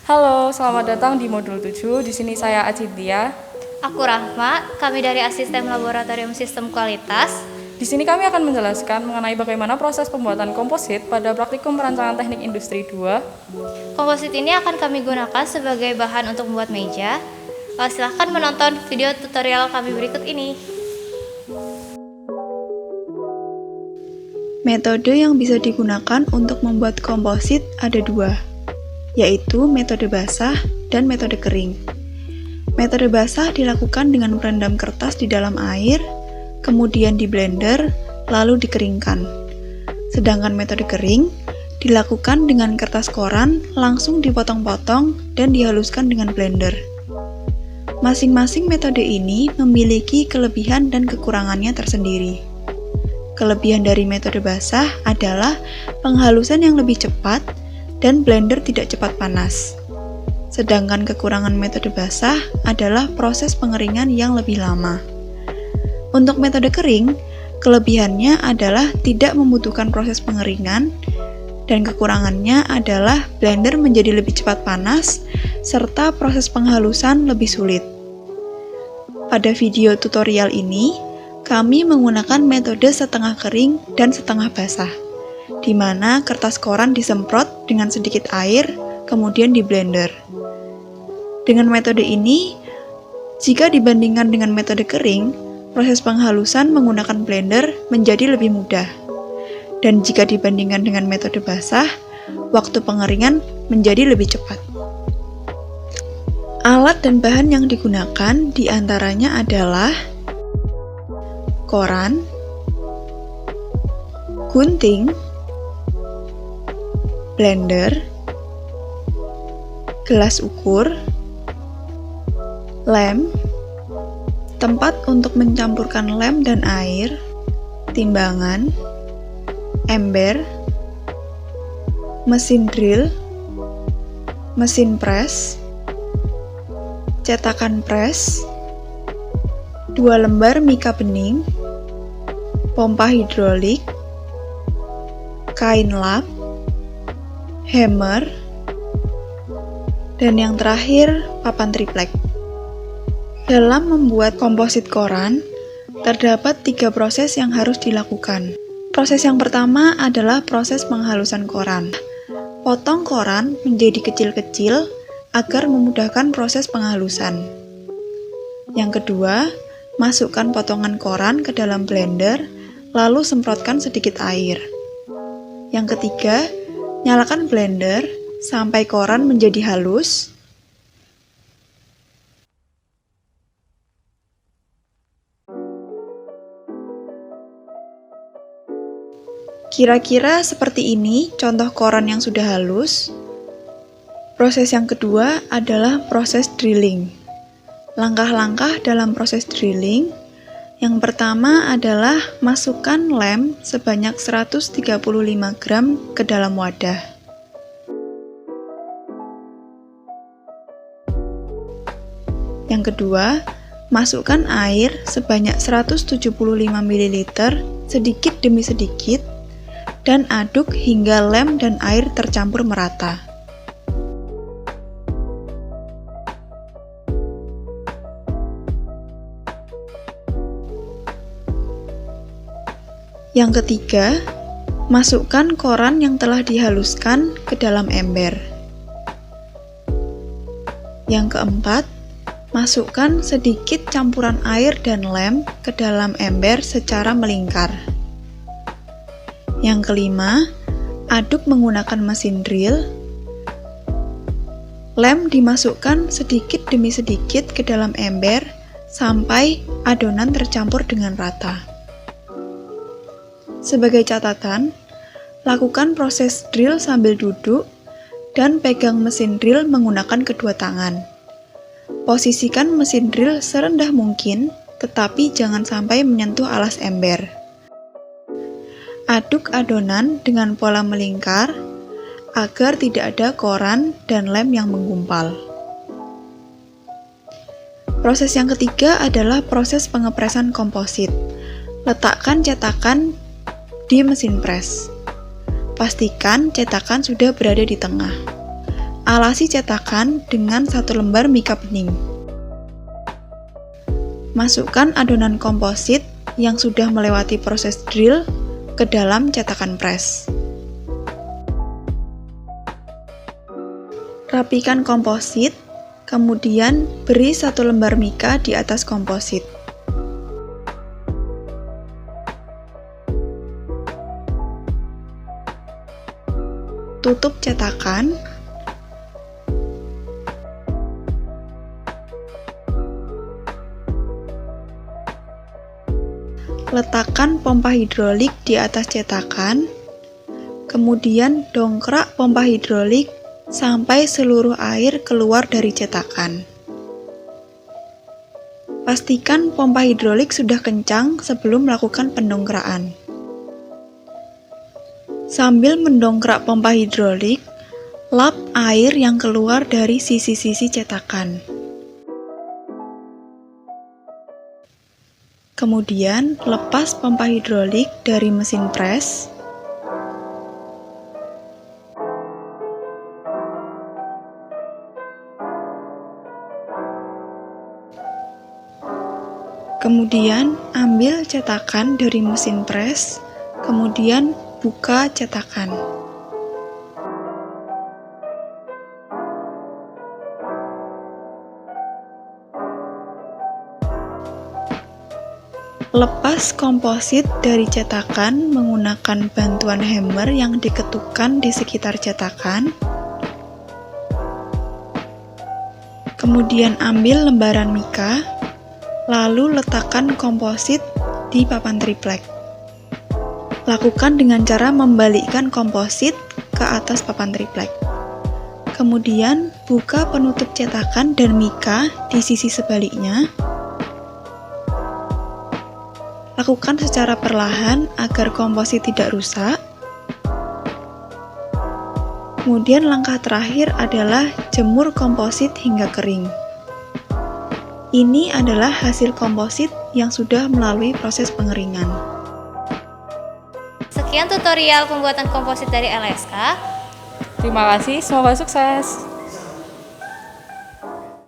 Halo, selamat datang di modul 7. Di sini saya Acidia. Aku Rahma, kami dari Asisten Laboratorium Sistem Kualitas. Di sini kami akan menjelaskan mengenai bagaimana proses pembuatan komposit pada praktikum perancangan teknik industri 2. Komposit ini akan kami gunakan sebagai bahan untuk membuat meja. Silahkan menonton video tutorial kami berikut ini. Metode yang bisa digunakan untuk membuat komposit ada dua, yaitu metode basah dan metode kering. Metode basah dilakukan dengan merendam kertas di dalam air, kemudian di blender, lalu dikeringkan. Sedangkan metode kering dilakukan dengan kertas koran langsung dipotong-potong dan dihaluskan dengan blender. Masing-masing metode ini memiliki kelebihan dan kekurangannya tersendiri. Kelebihan dari metode basah adalah penghalusan yang lebih cepat dan blender tidak cepat panas. Sedangkan kekurangan metode basah adalah proses pengeringan yang lebih lama. Untuk metode kering, kelebihannya adalah tidak membutuhkan proses pengeringan, dan kekurangannya adalah blender menjadi lebih cepat panas, serta proses penghalusan lebih sulit. Pada video tutorial ini, kami menggunakan metode setengah kering dan setengah basah, di mana kertas koran disemprot dengan sedikit air, kemudian di blender. Dengan metode ini, jika dibandingkan dengan metode kering, proses penghalusan menggunakan blender menjadi lebih mudah. Dan jika dibandingkan dengan metode basah, waktu pengeringan menjadi lebih cepat. Alat dan bahan yang digunakan diantaranya adalah koran, gunting, blender, gelas ukur, lem, tempat untuk mencampurkan lem dan air, timbangan, ember, mesin drill, mesin press, cetakan press, 2 lembar mika bening, pompa hidrolik, kain lap, hammer, dan yang terakhir papan triplek. Dalam membuat komposit koran, terdapat 3 proses yang harus dilakukan. Proses yang pertama adalah proses penghalusan koran. Potong koran menjadi kecil-kecil agar memudahkan proses penghalusan. Yang kedua, masukkan potongan koran ke dalam blender, lalu semprotkan sedikit air. Yang ketiga, nyalakan blender sampai koran menjadi halus. Kira-kira seperti ini contoh koran yang sudah halus. Proses yang kedua adalah proses drilling. Langkah-langkah dalam proses drilling, yang pertama adalah masukkan lem sebanyak 135 gram ke dalam wadah. Yang kedua, masukkan air sebanyak 175 ml sedikit demi sedikit dan aduk hingga lem dan air tercampur merata. Yang ketiga, masukkan koran yang telah dihaluskan ke dalam ember. Yang keempat, masukkan sedikit campuran air dan lem ke dalam ember secara melingkar. Yang kelima, aduk menggunakan mesin drill. Lem dimasukkan sedikit demi sedikit ke dalam ember sampai adonan tercampur dengan rata. Sebagai catatan, lakukan proses drill sambil duduk dan pegang mesin drill menggunakan kedua tangan. Posisikan mesin drill serendah mungkin, tetapi jangan sampai menyentuh alas ember. Aduk adonan dengan pola melingkar agar tidak ada koran dan lem yang menggumpal. Proses yang ketiga adalah proses pengepresan komposit. Letakkan cetakan di mesin press. Pastikan cetakan sudah berada di tengah. Alasi cetakan dengan 1 lembar mika bening. Masukkan adonan komposit yang sudah melewati proses drill ke dalam cetakan pres. Rapikan komposit, kemudian beri 1 lembar mika di atas komposit. Tutup cetakan. Letakkan pompa hidrolik di atas cetakan, kemudian dongkrak pompa hidrolik sampai seluruh air keluar dari cetakan. Pastikan pompa hidrolik sudah kencang sebelum melakukan pendongkrakan. Sambil mendongkrak pompa hidrolik, lap air yang keluar dari sisi-sisi cetakan. Kemudian, lepas pompa hidrolik dari mesin pres. Kemudian, ambil cetakan dari mesin pres, kemudian buka cetakan. Lepas komposit dari cetakan menggunakan bantuan hammer yang diketukkan di sekitar cetakan. Kemudian ambil lembaran mika, lalu letakkan komposit di papan triplek. Lakukan dengan cara membalikkan komposit ke atas papan triplek. Kemudian buka penutup cetakan dan mika di sisi sebaliknya. Lakukan secara perlahan agar komposit tidak rusak. Kemudian langkah terakhir adalah jemur komposit hingga kering. Ini adalah hasil komposit yang sudah melalui proses pengeringan. Sekian tutorial pembuatan komposit dari LSK. Terima kasih, semoga sukses.